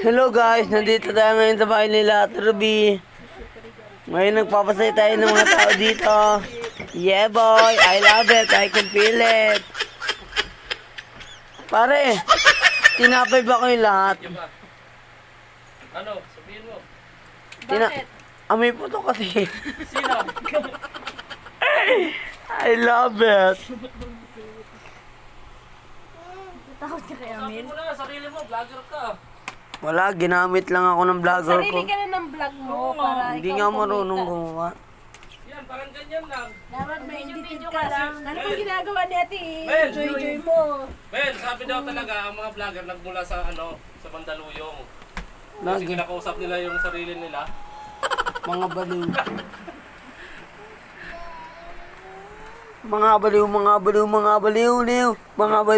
Hello guys, nandito tayo ngayon sa bahay nila Ate Ruby. Ngayon nagpapasaya tayo ng mga tao dito. Yeah boy, I love it, I can feel it. Pare, tinapay ba kayo lahat? Ano? Sabihin mo. Amoy po to kasi. Sino? I love it. Takot ka kay Sabi Amin? mo na, sarili mo, vlogger ka. Wala, ginamit lang ako ng vlogger ko. Sarili ka na ng vlog mo para Hindi ikaw nga kumita. marunong gumawa. Yan, parang ganyan lang. Dapat may edited ka lang. Ano pong ginagawa ni ate? Ben, Joy mo. Ben, sabi daw talaga, ang mga vlogger nagmula sa sa Mandaluyong. Kasi Lagi. kinakausap nila yung sarili nila. Mga baliw. Mga baliw, mga baliw, mga baliw, mga baliw.